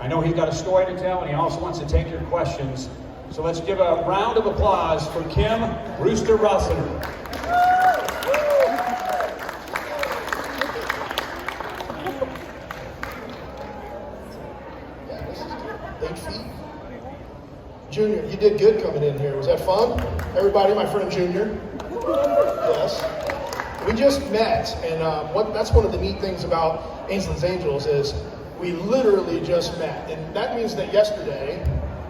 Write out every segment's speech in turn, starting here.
know he's got a story to tell, and he also wants to take your questions. So let's give a round of applause for Kim Rooster Rossiter. Yeah, this is good. 8 feet. Junior, you did good coming in here. Was that fun? Everybody, my friend Junior. Yes. We just met, and that's one of the neat things about Ainsley's Angels is we literally just met. And that means that yesterday,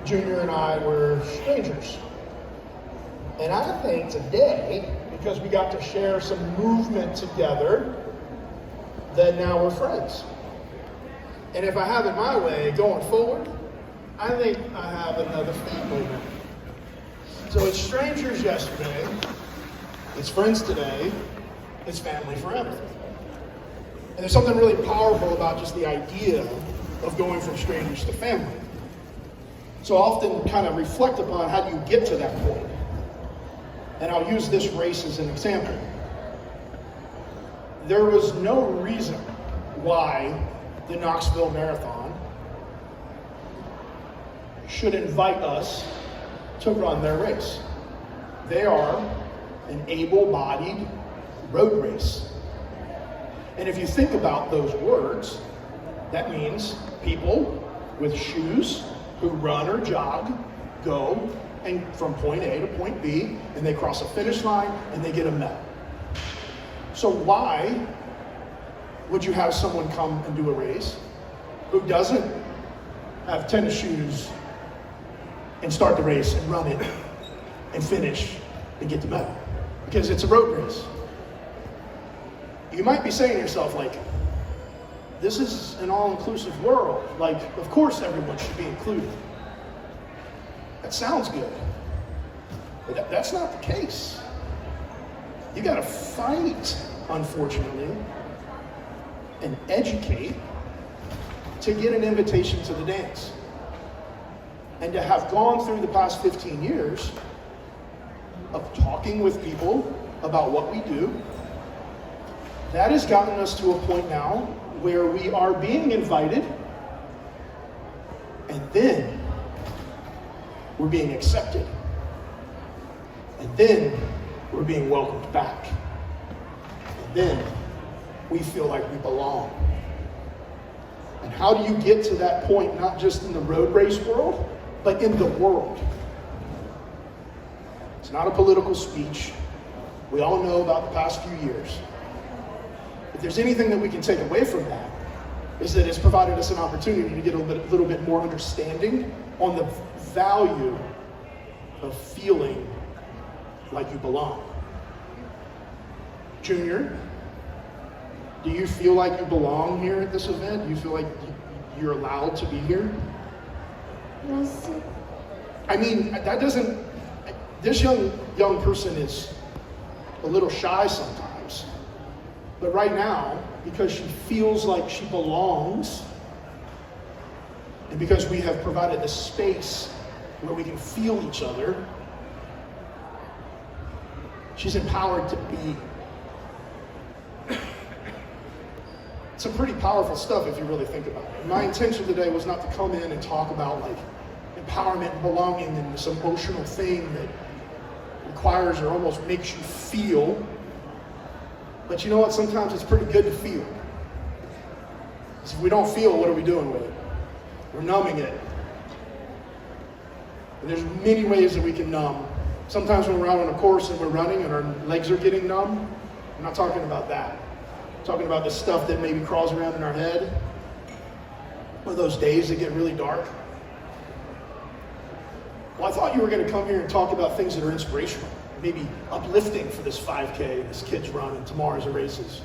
Junior and I were strangers. And I think today, because we got to share some movement together, that now we're friends. And if I have it my way going forward, I think I have another family now. So it's strangers yesterday, it's friends today, it's family forever. And there's something really powerful about just the idea of going from strangers to family. So I often kind of reflect upon how do you get to that point. And I'll use this race as an example. There was no reason why the Knoxville Marathon should invite us to run their race. They are an able-bodied road race. And if you think about those words, that means people with shoes who run or jog go and from point A to point B, and they cross a finish line and they get a medal. So why would you have someone come and do a race who doesn't have tennis shoes and start the race and run it and finish and get the medal? Because it's a road race. You might be saying to yourself, like, this is an all-inclusive world. Like, of course everyone should be included. That sounds good. But that's not the case. You gotta fight, unfortunately, and educate to get an invitation to the dance. And to have gone through the past 15 years of talking with people about what we do, that has gotten us to a point now where we are being invited, and then we're being accepted, and then we're being welcomed back, and then we feel like we belong. And how do you get to that point, not just in the road race world, but in the world? It's not a political speech. We all know about the past few years. If there's anything that we can take away from that, is that it's provided us an opportunity to get a little bit more understanding on the value of feeling like you belong. Junior, do you feel like you belong here at this event? Do you feel like you're allowed to be here? Yes. I mean, that doesn't, this young person is a little shy sometimes. But right now, because she feels like she belongs, and because we have provided the space where we can feel each other, she's empowered to be. It's some pretty powerful stuff if you really think about it. My intention today was not to come in and talk about like empowerment and belonging and this emotional thing that requires or almost makes you feel. But you know what? Sometimes it's pretty good to feel. Because if we don't feel, what are we doing with it? We're numbing it. And there's many ways that we can numb. Sometimes when we're out on a course and we're running and our legs are getting numb, I'm not talking about that. I'm talking about the stuff that maybe crawls around in our head, or those days that get really dark. Well, I thought you were going to come here and talk about things that are inspirational, maybe uplifting for this 5K, this kid's run, and tomorrow's races.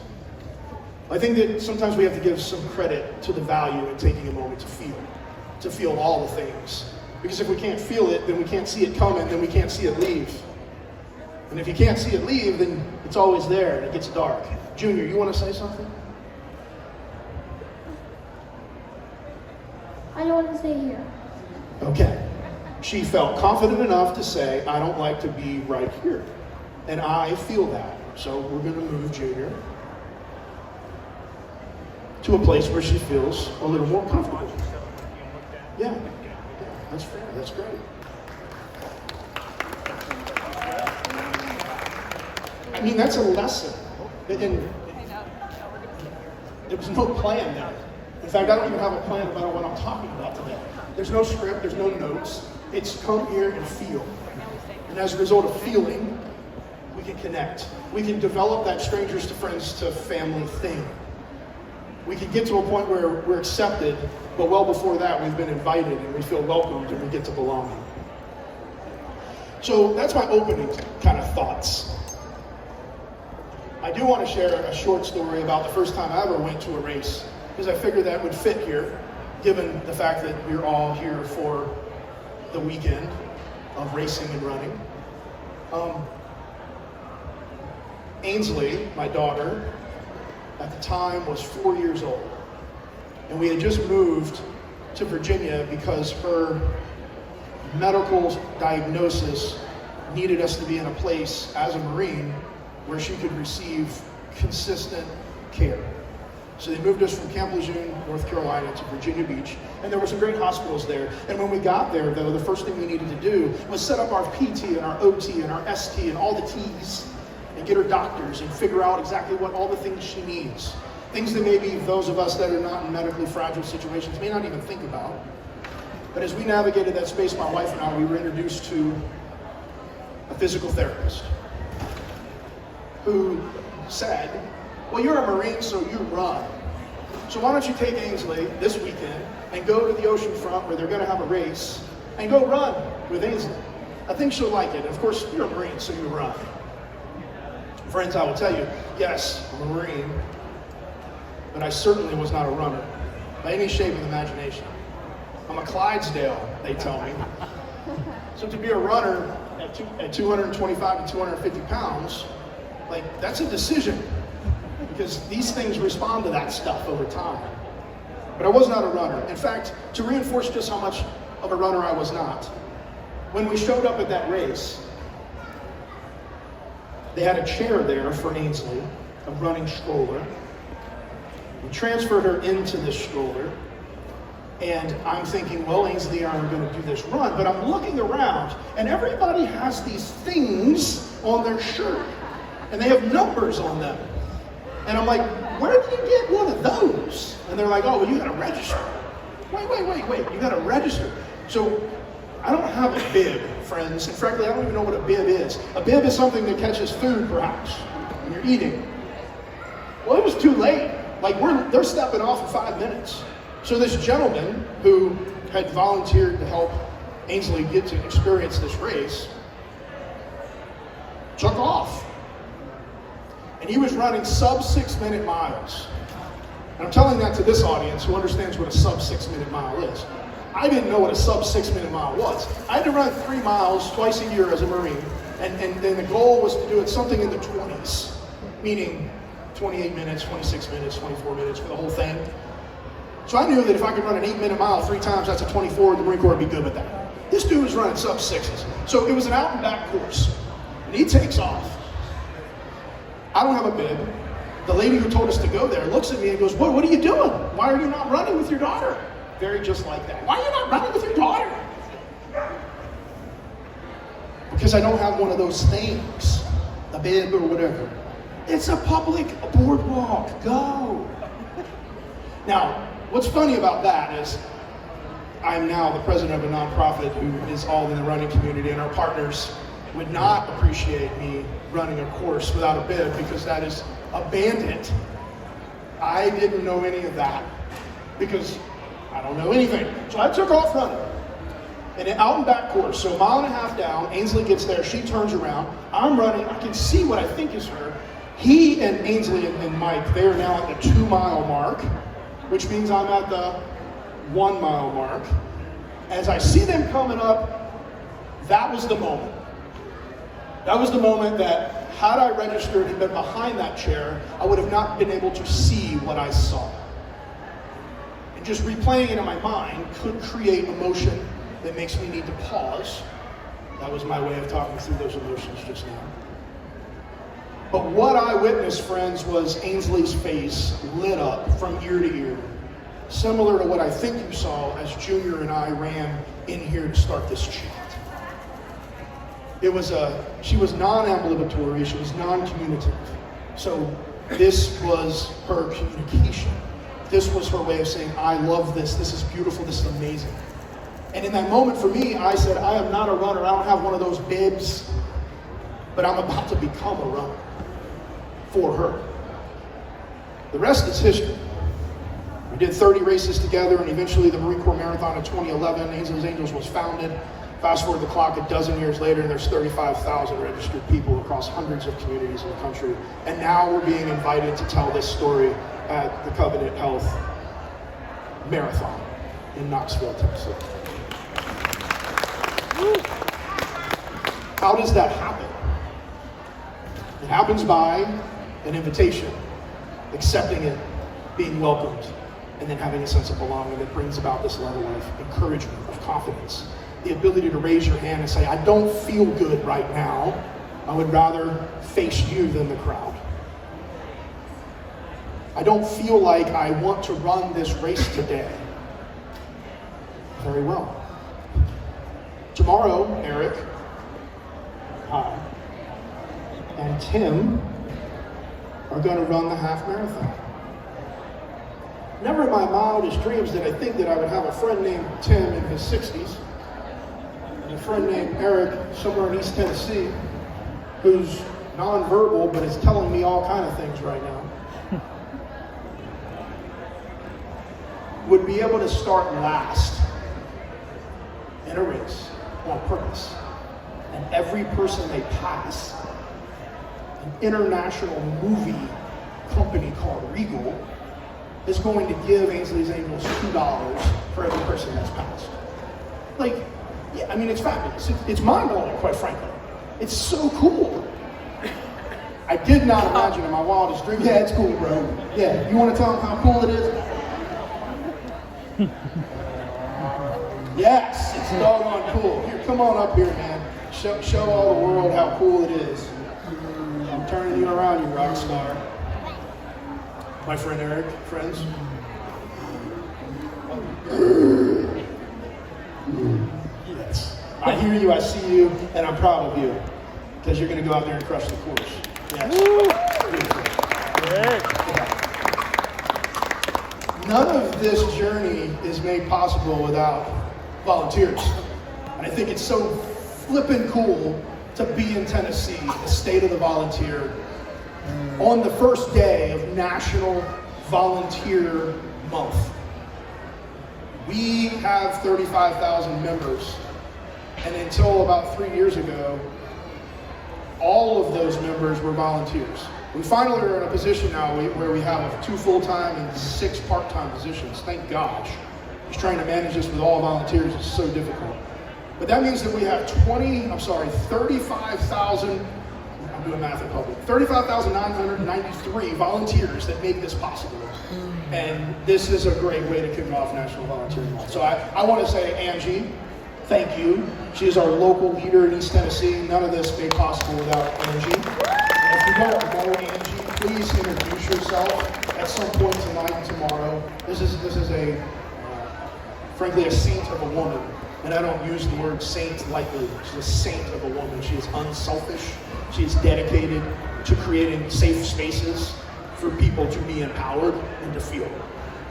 I think that sometimes we have to give some credit to the value in taking a moment to feel all the things. Because if we can't feel it, then we can't see it coming, then we can't see it leave. And if you can't see it leave, then it's always there and it gets dark. Junior, you want to say something? I don't want to stay here. Okay. She felt confident enough to say, I don't like to be right here. And I feel that. So we're going to move Junior to a place where she feels a little more comfortable. Yeah, that's fair. That's great. I mean, that's a lesson. And there was no plan there. In fact, I don't even have a plan about what I'm talking about today. There's no script, there's no notes. It's come here and feel. And as a result of feeling, we can connect. We can develop that strangers to friends to family thing. We can get to a point where we're accepted, but well before that, we've been invited and we feel welcomed and we get to belong. So that's my opening kind of thoughts. I do want to share a short story about the first time I ever went to a race, because I figured that would fit here, given the fact that we're all here for the weekend of racing and running. Ainsley, my daughter, at the time was 4 years old. And we had just moved to Virginia because her medical diagnosis needed us to be in a place as a Marine where she could receive consistent care. So they moved us from Camp Lejeune, North Carolina to Virginia Beach, and there were some great hospitals there. And when we got there, though, the first thing we needed to do was set up our PT and our OT and our ST and all the T's and get her doctors and figure out exactly what all the things she needs. Things that maybe those of us that are not in medically fragile situations may not even think about. But as we navigated that space, my wife and I, we were introduced to a physical therapist who said, well, you're a Marine, so you run. So why don't you take Ainsley this weekend and go to the ocean front where they're going to have a race and go run with Ainsley. I think she'll like it. Of course, you're a Marine, so you run. Friends, I will tell you, yes, I'm a Marine, but I certainly was not a runner by any shape of the imagination. I'm a Clydesdale, they tell me. So to be a runner at 225 to 250 pounds, like, that's a decision, because these things respond to that stuff over time. But I was not a runner. In fact, to reinforce just how much of a runner I was not, when we showed up at that race, they had a chair there for Ainsley, a running stroller. We transferred her into this stroller, and I'm thinking, well, Ainsley and I are going to do this run, but I'm looking around, and everybody has these things on their shirt, and they have numbers on them. And I'm like, where do you get one of those? And they're like, oh, well, you got to register. Wait, you got to register. So I don't have a bib, friends, and frankly, I don't even know what a bib is. A bib is something that catches food, perhaps, when you're eating. Well, it was too late. Like, they're stepping off in 5 minutes. So this gentleman who had volunteered to help Ainsley get to experience this race took off. And he was running sub 6 minute miles. And I'm telling that to this audience who understands what a sub 6 minute mile is. I didn't know what a sub 6 minute mile was. I had to run 3 miles twice a year as a Marine. And then the goal was to do it something in the 20s, meaning 28 minutes, 26 minutes, 24 minutes for the whole thing. So I knew that if I could run an 8 minute mile 3 times, that's a 24, the Marine Corps would be good with that. This dude was running sub 6s. So it was an out and back course. And he takes off. I don't have a bib. The lady who told us to go there looks at me and goes, what are you doing? Why are you not running with your daughter? Very just like that. Why are you not running with your daughter? Because I don't have one of those things, a bib or whatever. It's a public boardwalk. Go. Now, what's funny about that is I'm now the president of a nonprofit who is all in the running community, and our partners would not appreciate me running a course without a bib, because that is a bandit. I didn't know any of that because I don't know anything. So I took off running. And an out and back course, so 1.5 miles down, Ainsley gets there, she turns around, I'm running, I can see what I think is her. He and Ainsley and Mike, they are now at the 2 mile mark, which means I'm at the 1 mile mark. As I see them coming up, that was the moment. That was the moment that, had I registered and been behind that chair, I would have not been able to see what I saw. And just replaying it in my mind could create emotion that makes me need to pause. That was my way of talking through those emotions just now. But what I witnessed, friends, was Ainsley's face lit up from ear to ear. similar to what I think you saw as Junior and I ran in here to start this chat. She was non-ambulatory, she was non-communicative. So this was her communication. This was her way of saying, I love this is beautiful, this is amazing. And in that moment for me, I said, I am not a runner, I don't have one of those bibs, but I'm about to become a runner for her. The rest is history. We did 30 races together, and eventually the Marine Corps Marathon in 2011, Ainsley's Angels was founded. Fast forward the clock a dozen years later, and there's 35,000 registered people across hundreds of communities in the country. And now we're being invited to tell this story at the Covenant Health Marathon in Knoxville, Tennessee. How does that happen? It happens by an invitation, accepting it, being welcomed, and then having a sense of belonging that brings about this level of encouragement, of confidence. The ability to raise your hand and say, I don't feel good right now. I would rather face you than the crowd. I don't feel like I want to run this race today. Very well. Tomorrow, Eric, I, and Tim are going to run the half marathon. Never in my wildest dreams did I think that I would have a friend named Tim in his 60s, and a friend named Eric somewhere in East Tennessee, who's nonverbal but is telling me all kind of things right now, would be able to start last in a race on purpose. And every person they pass, an international movie company called Regal, is going to give Ainsley's Angels $2 for every person that's passed. Like, yeah, I mean, it's fabulous. It's mind-blowing, quite frankly. It's so cool. I did not imagine in my wildest dreams. Yeah, it's cool, bro. Yeah, you want to tell them how cool it is? Yes, it's doggone cool. Here, come on up here, man. Show all the world how cool it is. I'm turning you around, you rock star. My friend Eric, friends. Yes. I hear you, I see you, and I'm proud of you. Because you're going to go out there and crush the course. Yes. None of this journey is made possible without volunteers. And I think it's so flippin' cool to be in Tennessee, the state of the volunteer, on the first day of National Volunteer Month. We have 35,000 members, and until about 3 years ago, all of those members were volunteers. We finally are in a position now where we have 2 full-time and 6 part-time positions. Thank gosh. Just trying to manage this with all volunteers is so difficult. But that means that we have 35,000, I'm doing math in public, 35,993 volunteers that make this possible. And this is a great way to kick off National Volunteer Month. So I want to say, Angie, thank you. She is our local leader in East Tennessee. None of this made possible without Angie. And if you don't know Angie, please introduce yourself at some point tonight and tomorrow. This is frankly, a saint of a woman. And I don't use the word saint lightly. She's a saint of a woman. She is unselfish. She is dedicated to creating safe spaces for people to be empowered and to feel.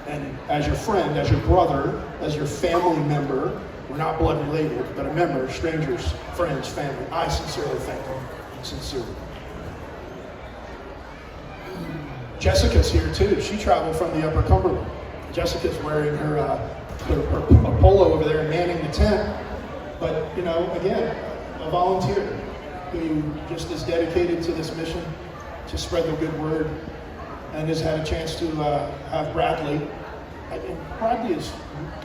And as your friend, as your brother, as your family member, we're not blood related, but a member, strangers, friends, family, I sincerely thank you. Sincerely. Jessica's here too. She traveled from the Upper Cumberland. Jessica's wearing her polo over there and manning the tent. But, you know, again, a volunteer who just is dedicated to this mission to spread the good word and has had a chance to have Bradley. And Bradley is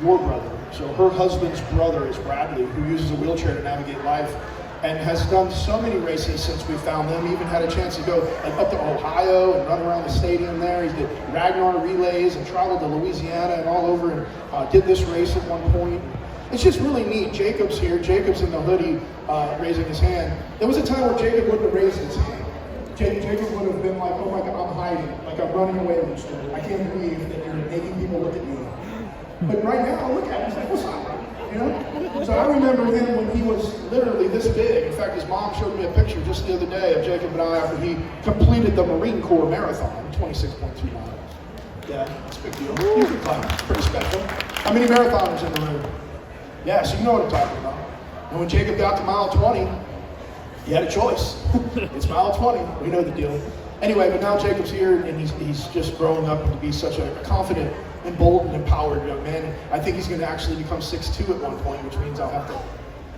your brother. So her husband's brother is Bradley, who uses a wheelchair to navigate life and has done so many races since we found them. He even had a chance to go up to Ohio and run around the stadium there. He did Ragnar relays and traveled to Louisiana and all over and did this race at one point. It's just really neat. Jacob's here. Jacob's in the hoodie raising his hand. There was a time where Jacob wouldn't have raised his hand. Jacob would have been like, oh my God, I'm hiding. Like I'm running away from this story. I can't believe that you're making people look at me. But right now, I look at him, he's like, what's up, bro? You know? So I remember him when he was literally this big. In fact, his mom showed me a picture just the other day of Jacob and I after he completed the Marine Corps marathon, 26.2 miles. Yeah, it's a big deal. It's pretty special. How many marathoners in the room? Yeah, so you know what I'm talking about. And when Jacob got to mile 20, he had a choice. It's mile 20. We know the deal. Anyway, but now Jacob's here, and he's just growing up to be such a confident, emboldened, empowered young man. And I think he's going to actually become 6'2" at one point, which means I'll have to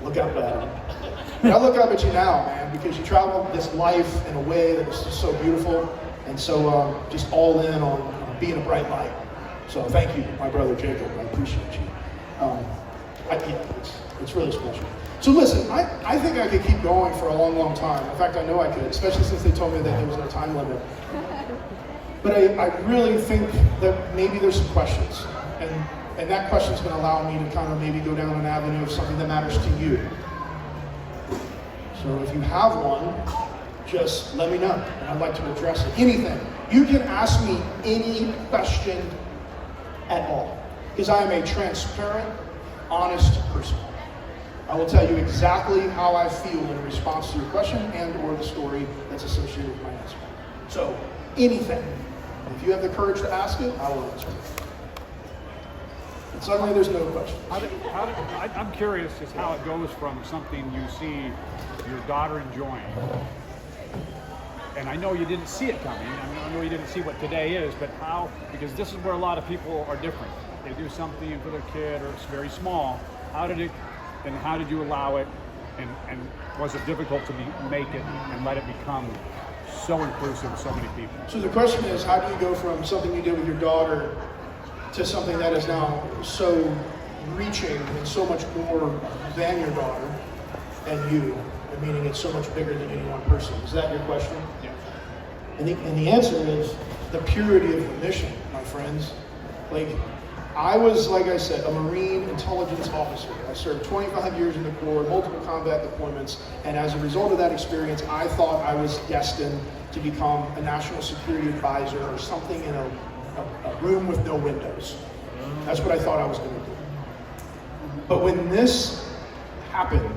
look up at him. But I look up at you now, man, because you travel this life in a way that is just so beautiful, and so just all in on being a bright light. So thank you, my brother Jacob. I appreciate you. It's really special. So listen, I think I could keep going for a long, long time. In fact, I know I could, especially since they told me that there was no time limit. But I really think that maybe there's some questions. And that question's going to allow me to kind of maybe go down an avenue of something that matters to you. So if you have one, just let me know. And I'd like to address it. Anything. You can ask me any question at all. Because I am a transparent, honest person. I will tell you exactly how I feel in response to your question and or the story that's associated with my answer. So, anything. If you have the courage to ask it, I will answer it. And suddenly there's no question. I'm curious as how it goes from something you see your daughter enjoying. And I know you didn't see it coming. I know you didn't see what today is, but how, because this is where a lot of people are different. They do something for their kid or it's very small. How did you allow it, and was it difficult to make it and let it become so inclusive of so many people? So the question is, how do you go from something you did with your daughter to something that is now so reaching and so much more than your daughter and you, meaning it's so much bigger than any one person? Is that your question? Yeah. And the answer is the purity of the mission, my friends. Like, I was, like I said, a Marine intelligence officer. I served 25 years in the Corps, multiple combat deployments, and as a result of that experience, I thought I was destined to become a national security advisor or something in a room with no windows. That's what I thought I was going to do. But when this happened,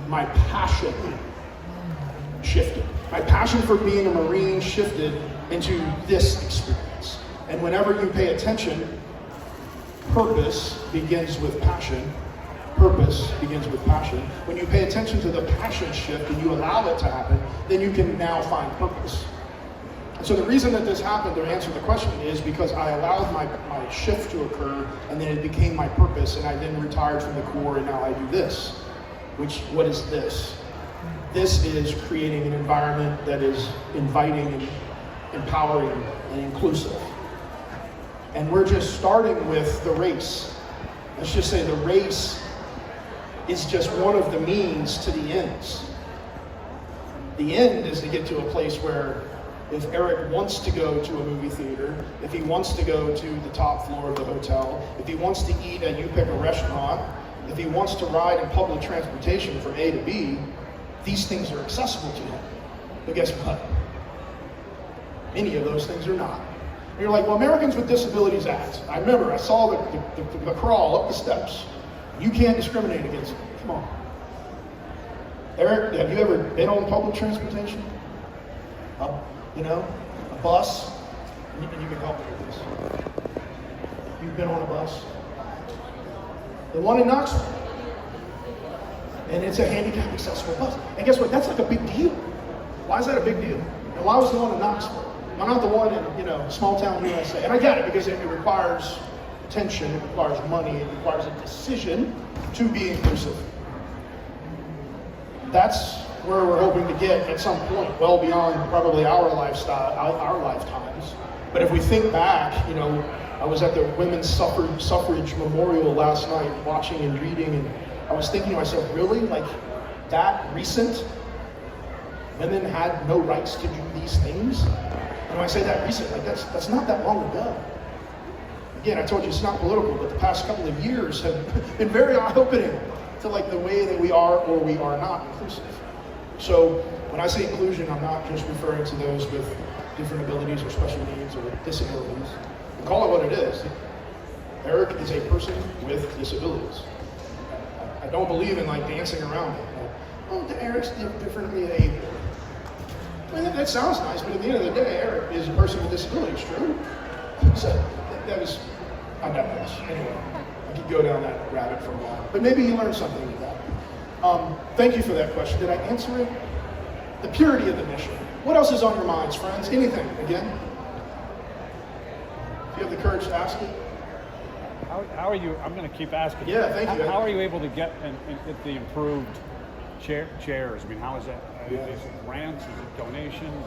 my passion shifted. My passion for being a Marine shifted into this experience. And whenever you pay attention, purpose begins with passion. Purpose begins with passion. When you pay attention to the passion shift and you allow it to happen, then you can now find purpose. And so the reason that this happened, to answer the question, is because I allowed my shift to occur, and then it became my purpose, and I then retired from the Corps, and now I do this. What is this? This is creating an environment that is inviting and empowering and inclusive. And we're just starting with the race. Let's just say the race is just one of the means to the ends. The end is to get to a place where if Eric wants to go to a movie theater, if he wants to go to the top floor of the hotel, if he wants to eat at you pick a restaurant, if he wants to ride in public transportation from A to B, these things are accessible to him. But guess what? Many of those things are not. And you're like, well, Americans with Disabilities Act. I remember, I saw the crawl up the steps. You can't discriminate against them. Come on. Eric, have you ever been on public transportation? A bus? And you can help me with this. You've been on a bus? The one in Knoxville. And it's a handicap accessible bus. And guess what? That's like a big deal. Why is that a big deal? And why was the one in Knoxville? Why not the one in, small town USA? And I get it, because it requires attention, it requires money, it requires a decision to be inclusive. That's where we're hoping to get at some point, well beyond probably our lifetimes. But if we think back, I was at the Women's Suffrage Memorial last night watching and reading, and I was thinking to myself, really? Like, that recent? Women had no rights to do these things? And when I say that recent, like that's not that long ago. Again, I told you it's not political, but the past couple of years have been very eye-opening to like the way that we are or we are not inclusive. So when I say inclusion, I'm not just referring to those with different abilities or special needs or disabilities. Call it what it is. Eric is a person with disabilities. I don't believe in like dancing around it. Like, oh, Eric's differently able. I mean, that sounds nice, but at the end of the day, Eric is a person with disabilities, true? So that was, I digress. Anyway, I could go down that rabbit for a while, but maybe you learned something with that. Thank you for that question. Did I answer it? The purity of the mission. What else is on your minds, friends? Anything, again? If you have the courage to ask it. How are you, I'm going to keep asking. Yeah, thank you. How are you able to get the improved chairs? I mean, how is that? Yeah. Is it grants? Is it donations?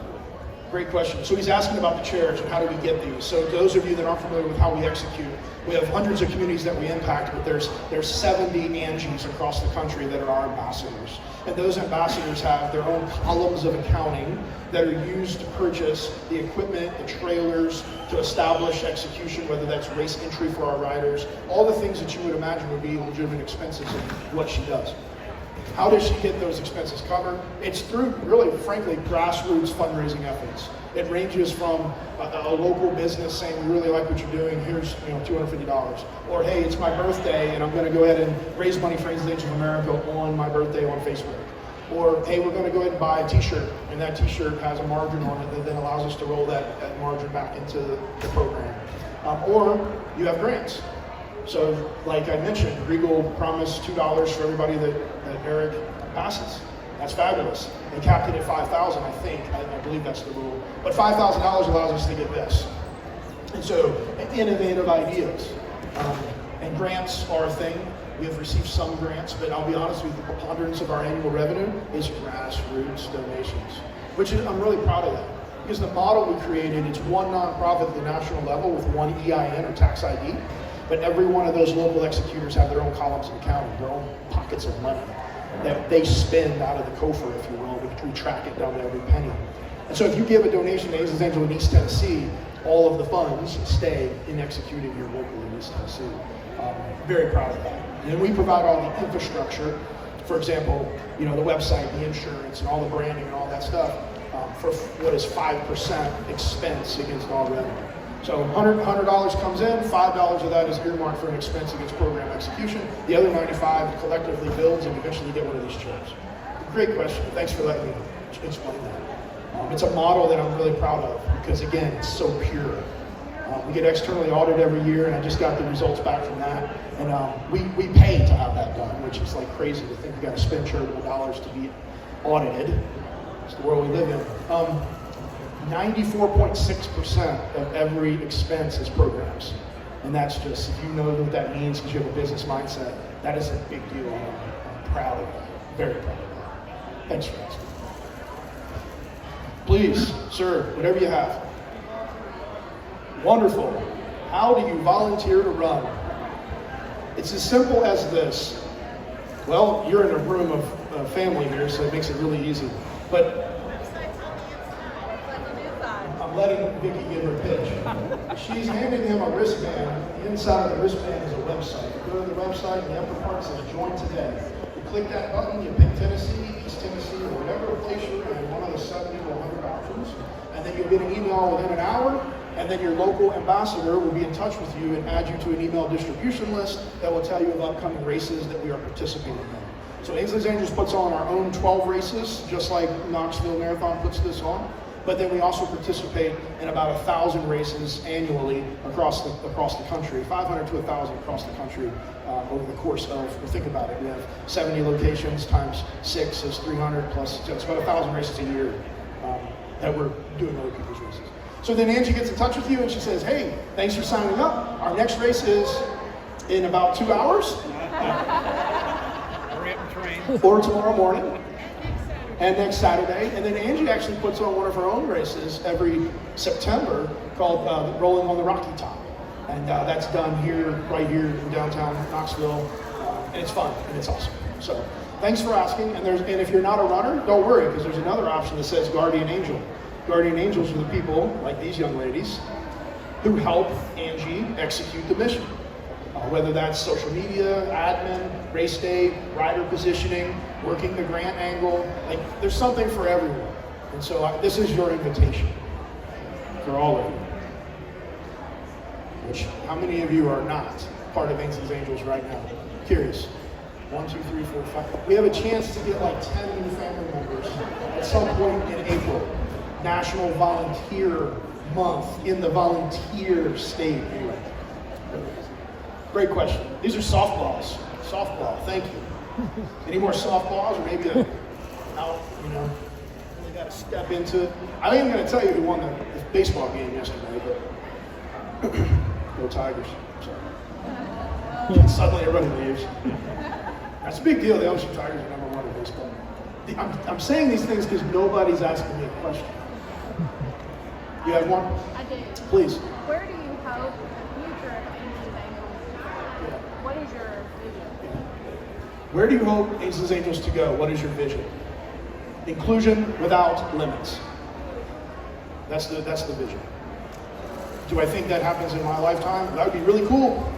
Great question. So he's asking about the chairs and how do we get these. So those of you that aren't familiar with how we execute, we have hundreds of communities that we impact, but there's 70 Angies across the country that are our ambassadors. And those ambassadors have their own columns of accounting that are used to purchase the equipment, the trailers, to establish execution, whether that's race entry for our riders, all the things that you would imagine would be legitimate expenses in what she does. How does she get those expenses covered? It's through, really, frankly, grassroots fundraising efforts. It ranges from a local business saying, we really like what you're doing, here's $250. Or, hey, it's my birthday, and I'm going to go ahead and raise money for Ainsley of America on my birthday on Facebook. Or, hey, we're going to go ahead and buy a t-shirt, and that t-shirt has a margin on it that then allows us to roll that margin back into the program. Or you have grants. So, like I mentioned, Regal promised $2 for everybody that Eric passes. That's fabulous. They capped it at $5,000, I think. I believe that's the rule. But $5,000 allows us to get this. And so, innovative ideas. And grants are a thing. We have received some grants, but I'll be honest with you, the preponderance of our annual revenue is grassroots donations, which I'm really proud of that. Because the model we created, it's one nonprofit at the national level with one EIN or tax ID, but every one of those local executors have their own columns of accounting, their own pockets of money that they spend out of the COFR, if you will. We track it down to every penny. And so if you give a donation to Ainsley's Angel in East Tennessee, all of the funds stay in executing here locally in East Tennessee. Very proud of that. And then we provide all the infrastructure, for example, the website, the insurance, and all the branding and all that stuff for what is 5% expense against all revenue. So $100 comes in, $5 of that is earmarked for an expense against program execution. The other 95 collectively builds and eventually get one of these chairs. Great question. Thanks for letting me explain that. It's a model that I'm really proud of because, again, it's so pure. We get externally audited every year, and I just got the results back from that. And we pay to have that done, which is like crazy to think you got to spend charitable dollars to be audited. It's the world we live in. 94.6% of every expense is programs. And that's just, if you know what that means because you have a business mindset, that is a big deal. I'm proud of that. Very proud of that. Thanks for asking. Please, sir, whatever you have. Wonderful. How do you volunteer to run? It's as simple as this. Well, you're in a room of family here, so it makes it really easy. But I'm letting Vicki give her pitch. She's handing him a wristband. The inside of the wristband is a website. You go to the website, and the upper part says Join Today. You click that button, you pick Tennessee, East Tennessee, or whatever place you're in, one of the 70 to 100 options, and then you'll get an email within an hour, and then your local ambassador will be in touch with you and add you to an email distribution list that will tell you of upcoming races that we are participating in. So Ainsley's Angels puts on our own 12 races, just like Knoxville Marathon puts this on. But then we also participate in about 1,000 races annually across the country, 500 to 1,000 across the country over the course of, think about it, we have 70 locations times 6 is 300 plus, so it's about 1,000 races a year that we're doing other people's races. So then Angie gets in touch with you and she says, hey, thanks for signing up. Our next race is in about 2 hours. Hurry up and train. Or tomorrow morning. And next Saturday. And then Angie actually puts on one of her own races every September called Rolling on the Rocky Top. And that's done right here in downtown Knoxville. And it's fun and it's awesome. So thanks for asking. And if you're not a runner, don't worry, because there's another option that says Guardian Angel. Guardian Angels are the people, like these young ladies, who help Angie execute the mission. Whether that's social media, admin, race day, rider positioning, working the grant angle, there's something for everyone. And so this is your invitation for all of you. Which, how many of you are not part of Ainsley's Angels right now? Curious. 1, 2, 3, 4, 5. We have a chance to get like 10 new family members at some point in April. National Volunteer Month in the volunteer state. Anyway, great question. These are softballs. Softball, thank you. Any more softballs, or maybe out, really got to step into it. I ain't going to tell you who won the baseball game yesterday, but go Tigers. Sorry. Suddenly everybody leaves. That's a big deal. The LSU Tigers are number 1 in baseball. I'm saying these things because nobody's asking me a question. You have one? I do. Please. Where do you hope the future of Ainsley's Angels to go? What is your vision? Where do you hope Ainsley's Angels to go? What is your vision? Inclusion without limits. That's the vision. Do I think that happens in my lifetime? That would be really cool.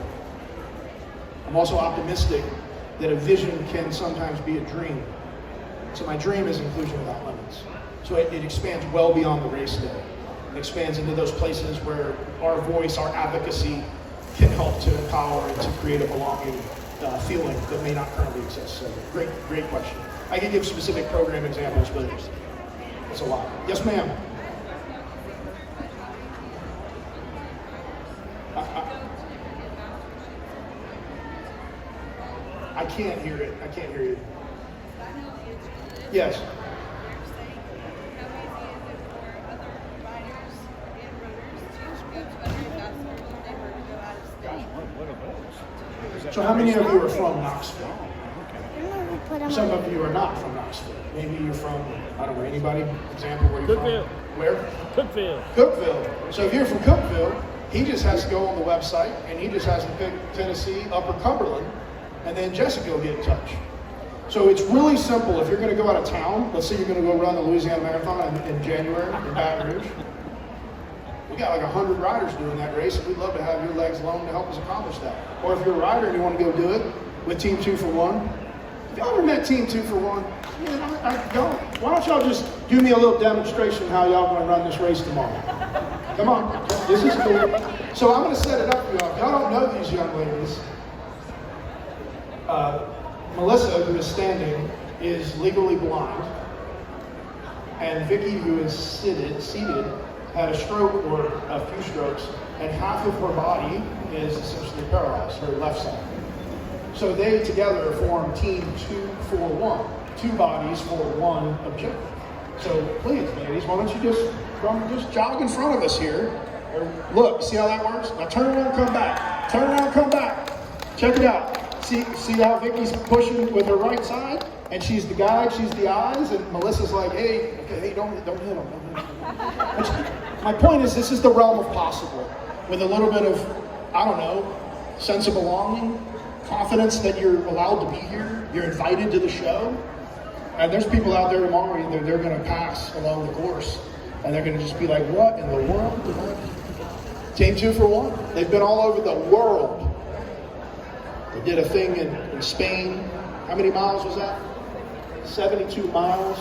I'm also optimistic that a vision can sometimes be a dream. So my dream is inclusion without limits. So it expands well beyond the race day. It expands into those places where our voice, our advocacy can help to empower and to create a belonging feeling that may not currently exist. So great question. I can give specific program examples, but it's a lot. Yes, ma'am. I can't hear it. I can't hear you. Yes. So how many of you are from Knoxville? Some of you are not from Knoxville. Maybe you're from, I don't know, anybody? Example, where you're Cookville. from? Where? Cookville. Cookville. So if you're from Cookville, he just has to go on the website and he just has to pick Tennessee, Upper Cumberland, and then Jessica will get in touch. So it's really simple. If you're going to go out of town, let's say you're going to go run the Louisiana Marathon in January in Baton Rouge. We got like 100 riders doing that race, and we'd love to have your legs loaned to help us accomplish that. Or if you're a rider and you want to go do it with Team 2 for 1, have y'all ever met Team 2 for 1? Why don't y'all just give me a little demonstration how y'all going to run this race tomorrow? Come on, this is cool. So I'm going to set it up for y'all. If y'all don't know these young ladies, Melissa, who is standing, is legally blind, and Vicky, who is seated, had a stroke or a few strokes, and half of her body is essentially paralyzed, her left side. So they together form Team 2 for 1, 2 bodies for 1 objective. So please, ladies, why don't you just jog in front of us here. Look, see how that works? Now turn around, come back. Turn around, come back. Check it out. See how Vicky's pushing with her right side? And she's the guide, she's the eyes, and Melissa's like, hey, don't hit him. My point is, this is the realm of possible. With a little bit of, I don't know, sense of belonging, confidence that you're allowed to be here, you're invited to the show. And there's people out there tomorrow, they're going to pass along the course, and they're going to just be like, what in the world? Team 2 for 1. They've been all over the world. They did a thing in Spain. How many miles was that? 72 miles.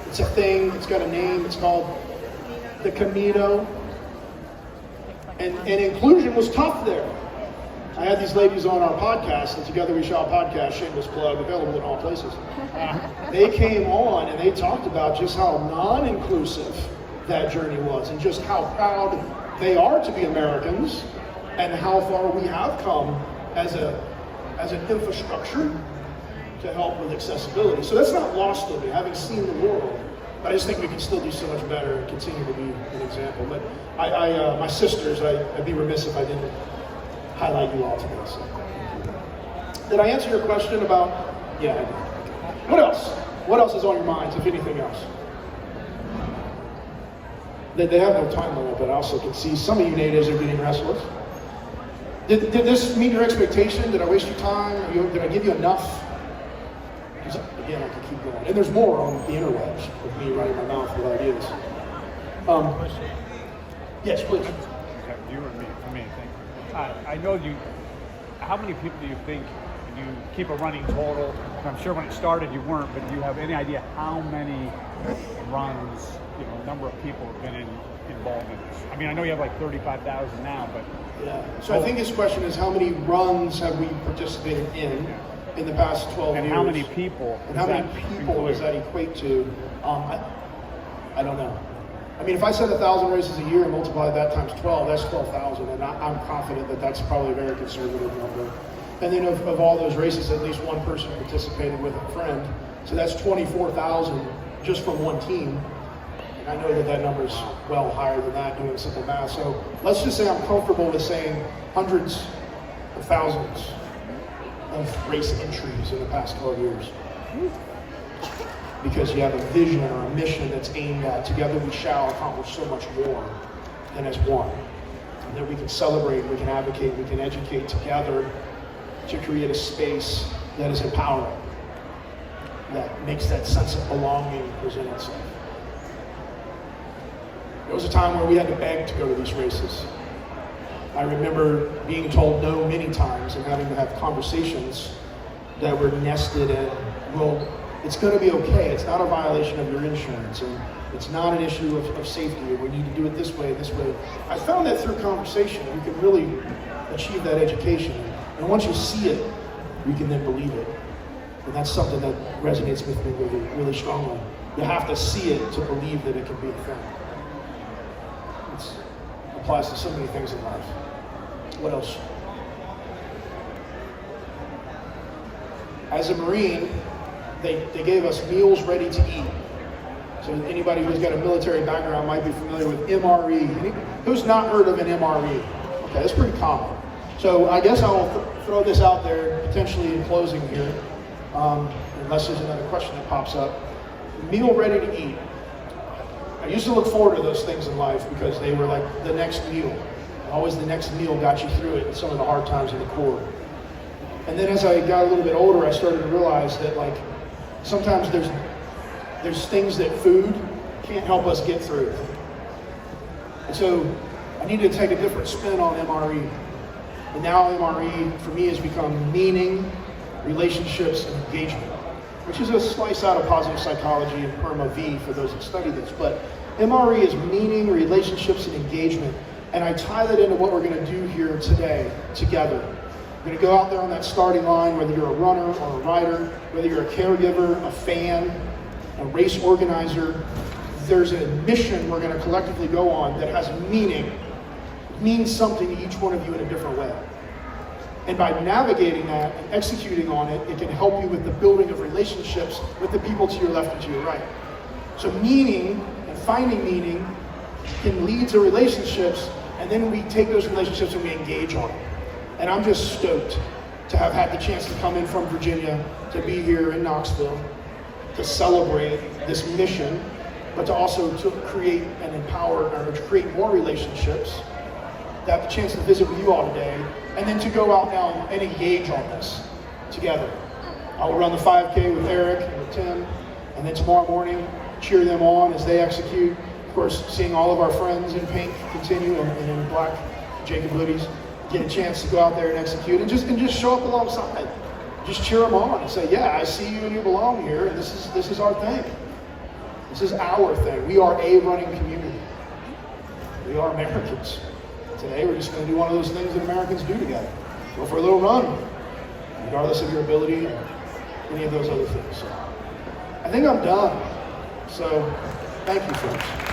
It's a thing. It's got a name. It's called the Keynote. And inclusion was tough there. I had these ladies on our podcast, and Together We Shall podcast, shameless plug, available in all places. They came on and they talked about just how non-inclusive that journey was, and just how proud they are to be Americans, and how far we have come as an infrastructure to help with accessibility. So that's not lost on me, having seen the world. But I just think we can still do so much better and continue to be an example. But my sisters, I'd be remiss if I didn't highlight you all today. So. Did I answer your question about? Yeah, I did. What else? What else is on your minds, if anything else? They have no time limit, but I also can see some of you natives are getting restless. Did this meet your expectation? Did I waste your time? Did I give you enough? Again, I could keep going. And there's more on the interwebs with me running my mouth with ideas. Yes, please. You or me? For me, thank you. I know you. How many people do you think you keep a running total? I'm sure when it started you weren't, but do you have any idea how many runs number of people have been involved in this? I mean, I know you have like 35,000 now, but Yeah. So I think his question is how many runs have we participated in the past 12 and years? how many people? And how many people does that equate to? I don't know. I mean, if I said 1,000 races a year and multiply that times 12, that's 12,000, and I'm confident that that's probably a very conservative number. And then of all those races, at least one person participated with a friend, so that's 24,000 just from one team. And I know that that number is well higher than that doing simple math. So let's just say I'm comfortable with saying hundreds of thousands of race entries in the past 12 years. Because you have a vision or a mission that's aimed at together we shall accomplish so much more than as one. And that we can celebrate, we can advocate, we can educate together to create a space that is empowering, that makes that sense of belonging present itself. There was a time where we had to beg to go to these races. I remember being told no many times and having to have conversations that were nested in, well, it's going to be okay. It's not a violation of your insurance, and it's not an issue of safety. We need to do it this way, this way. I found that through conversation, we can really achieve that education. And once you see it, you can then believe it. And that's something that resonates with me really, really strongly. You have to see it to believe that it can be a thing. It applies to so many things in life. What else? As a Marine, they gave us meals ready to eat. So anybody who's got a military background might be familiar with MRE. Who's not heard of an MRE? Okay, that's pretty common. So I guess I'll throw this out there potentially in closing here, unless there's another question that pops up. Meal ready to eat. I used to look forward to those things in life because they were like the next meal. Always the next meal got you through it in some of the hard times in the Corps. And then as I got a little bit older, I started to realize that like sometimes there's things that food can't help us get through. And so I needed to take a different spin on MRE. And now MRE for me has become meaning, relationships, and engagement, which is a slice out of positive psychology and PERMA V for those that study this. But MRE is meaning, relationships, and engagement. And I tie that into what we're going to do here today together. We're going to go out there on that starting line, whether you're a runner or a rider, whether you're a caregiver, a fan, a race organizer. There's a mission we're going to collectively go on that has meaning. It means something to each one of you in a different way. And by navigating that and executing on it, it can help you with the building of relationships with the people to your left and to your right. So meaning and finding meaning can lead to relationships, and then we take those relationships and we engage on it. And I'm just stoked to have had the chance to come in from Virginia, to be here in Knoxville, to celebrate this mission, but to also to create and empower, or to create more relationships, to have the chance to visit with you all today, and then to go out now and engage on this together. I will run the 5K with Eric and with Tim, and then tomorrow morning, cheer them on as they execute. Of course, seeing all of our friends in pink continue and in black, Jacob hoodies, get a chance to go out there and execute and just show up alongside. Just cheer them on and say, yeah, I see you and you belong here, and this is our thing. This is our thing. We are a running community. We are Americans. Today we're just going to do one of those things that Americans do together. Go for a little run, regardless of your ability or any of those other things. So I think I'm done. So thank you, folks.